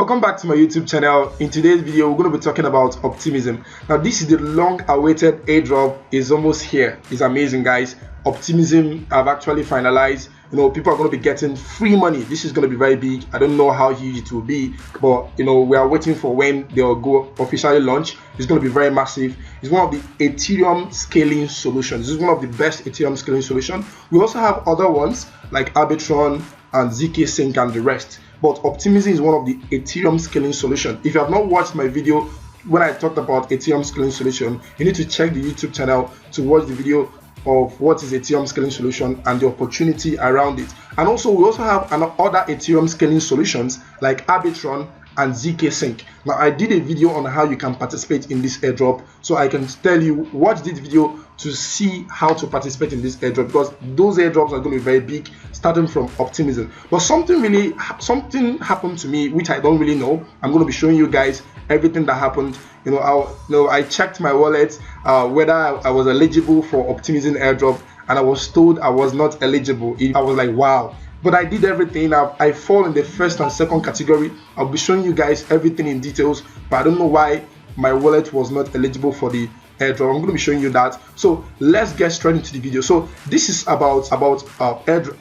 Welcome back to my YouTube channel. In today's video, we're going to be talking about Optimism. Now, this is the long-awaited airdrop. Is almost here. It's amazing, guys. Optimism have actually finalized. People are going to be getting free money. This is going to be very big. I don't know how huge it will be, but we are waiting for when they'll go officially launch. It's going to be very massive. It's one of the Ethereum scaling solutions. This is one of the best Ethereum scaling solutions. We also have other ones like Arbitron and ZK Sync and the rest. But Optimism is one of the Ethereum scaling solution. If you have not watched my video when I talked about Ethereum scaling solution, you need to check the YouTube channel to watch the video of what is Ethereum scaling solution and the opportunity around it. And also we also have other Ethereum scaling solutions like Arbitron and ZK Sync. Now, I did a video on how you can participate in this airdrop, so I can tell you, watch this video to see how to participate in this airdrop, because those airdrops are going to be very big, starting from Optimism. But something happened to me which I don't really know. I'm going to be showing you guys everything that happened. I checked my wallet whether I was eligible for Optimism airdrop, and I was told I was not eligible. I was like, wow. But I did everything. I fall in the first and second category. I'll be showing you guys everything in details, but I don't know why my wallet was not eligible for the airdrop. I'm going to be showing you that. So let's get straight into the video. So this is about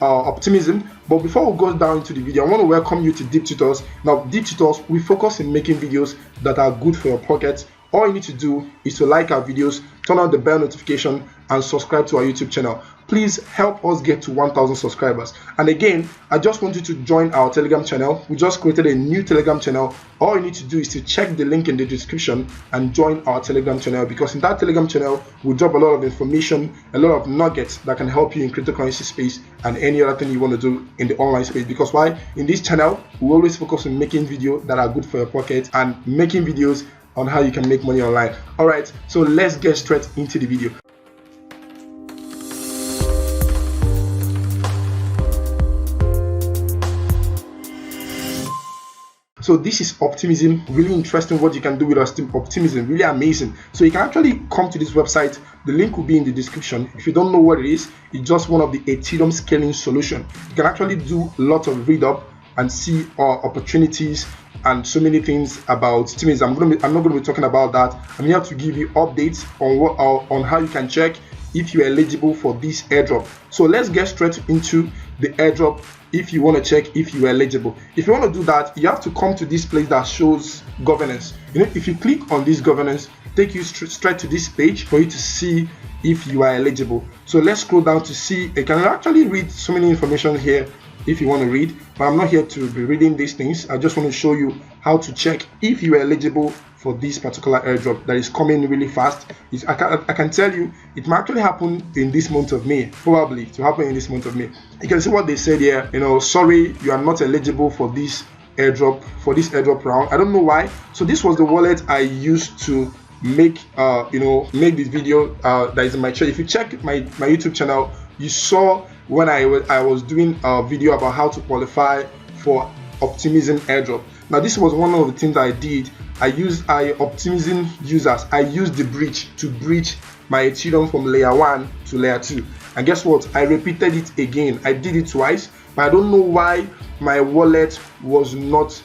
Optimism. But before we go down into the video, I want to welcome you to DeepTutors. Now, DeepTutors, we focus on making videos that are good for your pocket. All you need to do is to like our videos, turn on the bell notification, and subscribe to our YouTube channel. Please help us get to 1,000 subscribers. And again, I just want you to join our Telegram channel. We just created a new Telegram channel. All you need to do is to check the link in the description and join our Telegram channel, because in that Telegram channel, we drop a lot of information, a lot of nuggets that can help you in cryptocurrency space and any other thing you want to do in the online space. Because why? In this channel, we always focus on making videos that are good for your pocket and making videos on how you can make money online. All right, so let's get straight into the video. So this is Optimism. Really interesting what you can do with Optimism. Really amazing. So you can actually come to this website. The link will be in the description. If you don't know what it is, it's just one of the Ethereum scaling solution. You can actually do a lot of read up and see opportunities and so many things about Optimism. I'm not going to be talking about that. I'm here to give you updates on how you can check if you're eligible for this airdrop. So let's get straight into the airdrop. If you want to check if you are eligible, if you want to do that, you have to come to this place that shows governance. If you click on this governance, take you straight to this page for you to see if you are eligible. So let's scroll down to see. You can actually read so many information here if you want to read, but I'm not here to be reading these things. I just want to show you how to check if you are eligible for this particular airdrop that is coming really fast. I can tell you it might actually happen in this month of May, probably to happen in this month of May. You can see what they said here. Sorry, you are not eligible for this airdrop round. I don't know why. So this was the wallet I used to make this video that is in my channel. If you check my YouTube channel, you saw when I was doing a video about how to qualify for Optimism airdrop. Now, this was one of the things I did. Optimism users, I used the bridge to bridge my Ethereum from layer 1 to layer 2. And guess what? I repeated it again. I did it twice, but I don't know why my wallet was not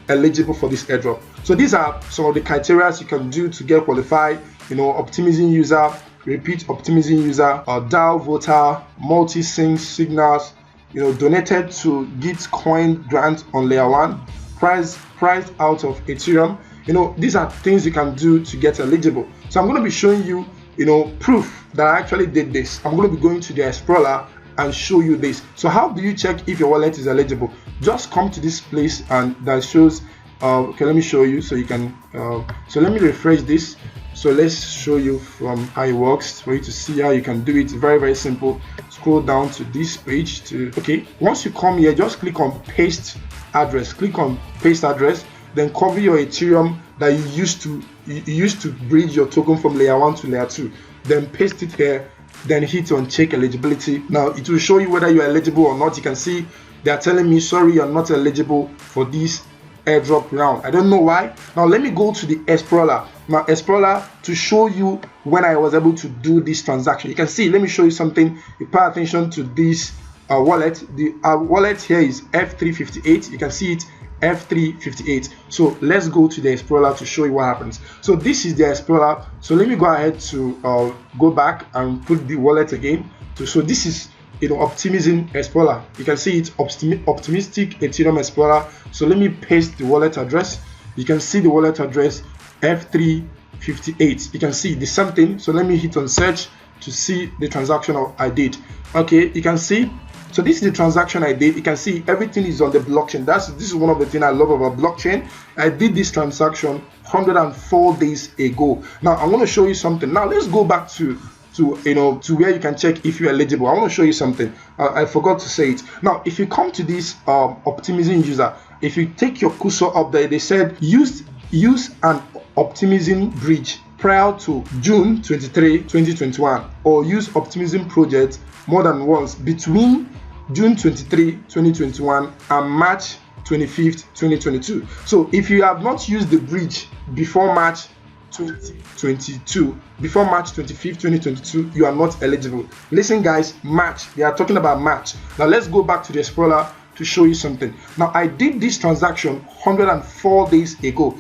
eligible for this airdrop. So these are some of the criteria you can do to get qualified. Optimism user, repeat Optimism user, DAO voter, multi-sig signals, donated to Gitcoin grant on layer 1, priced out of Ethereum. These are things you can do to get eligible. So I'm going to be showing you proof that I actually did this. I'm going to be going to the Explorer and show you this. So how do you check if your wallet is eligible? Just come to this place and that shows okay, let me show you so you can so let me refresh this. So let's show you from how it works for you to see how you can do it. Very, very simple. Scroll down to this page okay, once you come here, just click on paste address. Click on paste address, then copy your Ethereum that you used to bridge your token from layer 1 to layer 2. Then paste it here, then hit on check eligibility. Now it will show you whether you are eligible or not. You can see they are telling me, sorry, you're not eligible for this airdrop round. I don't know why. Now let me go to the Explorer. Now Explorer to show you when I was able to do this transaction. You can see, let me show you something. You pay attention to this wallet. The wallet here is F358. You can see it F358. So let's go to the Explorer to show you what happens. So this is the Explorer. So let me go ahead to go back and put the wallet again. So this is Optimism Explorer. You can see it's optimistic Ethereum Explorer. So let me paste the wallet address. You can see the wallet address F358. You can see the same thing. So let me hit on search to see the transaction I did. Okay, you can see. So this is the transaction I did. You can see everything is on the blockchain. This is one of the things I love about blockchain. I did this transaction 104 days ago. Now I'm going to show you something. Now let's go back to where you can check if you're eligible. I want to show you something. I forgot to say it. Now if you come to this Optimism user, if you take your cursor up there, they said use an Optimism bridge prior to June 23, 2021, or use Optimism project more than once between June 23, 2021 and March 25th, 2022. So if you have not used the bridge before March 2022, before March 25th, 2022, you are not eligible. Listen guys, March, they are talking about March. Now let's go back to the Explorer to show you something. Now I did this transaction 104 days ago.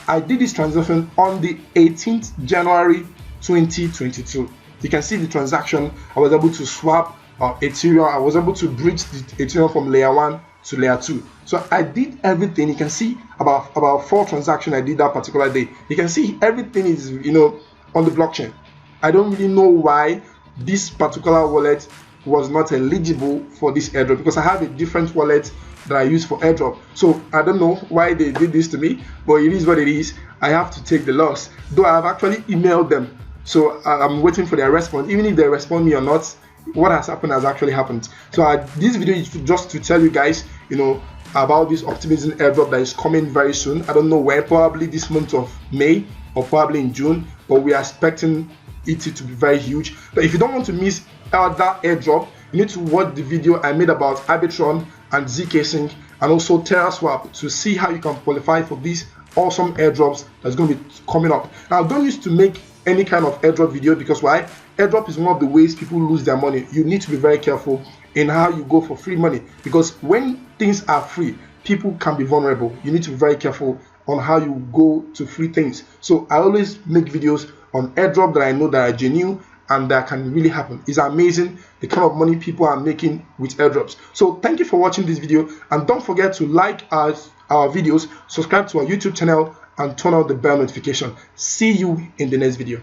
I did this transaction on the 18th January 2022. You can see the transaction. I was able to swap Ethereum. I was able to bridge the Ethereum from layer 1 to layer 2. So I did everything. You can see about 4 transactions I did that particular day. You can see everything is on the blockchain. I don't really know why this particular wallet was not eligible for this airdrop, because I have a different wallet that I use for airdrop. So I don't know why they did this to me, but it is what it is. I have to take the loss, though I have actually emailed them. So I'm waiting for their response. Even if they respond me or not, what has happened has actually happened. So this video is just to tell you guys about this Optimism airdrop that is coming very soon. I don't know when, probably this month of May or probably in June, but we are expecting it to be very huge. But if you don't want to miss out that airdrop, you need to watch the video I made about Arbitron and ZK Sync and also TerraSwap to see how you can qualify for these awesome airdrops that's going to be coming up. Now don't use to make any kind of airdrop video, because why? Airdrop is one of the ways people lose their money. You need to be very careful in how you go for free money, because when things are free, people can be vulnerable. You need to be very careful on how you go to free things. So I always make videos on airdrop that I know that are genuine and that can really happen. It's amazing the kind of money people are making with airdrops. So thank you for watching this video, and don't forget to like our videos, subscribe to our YouTube channel, and turn on the bell notification. See you in the next video.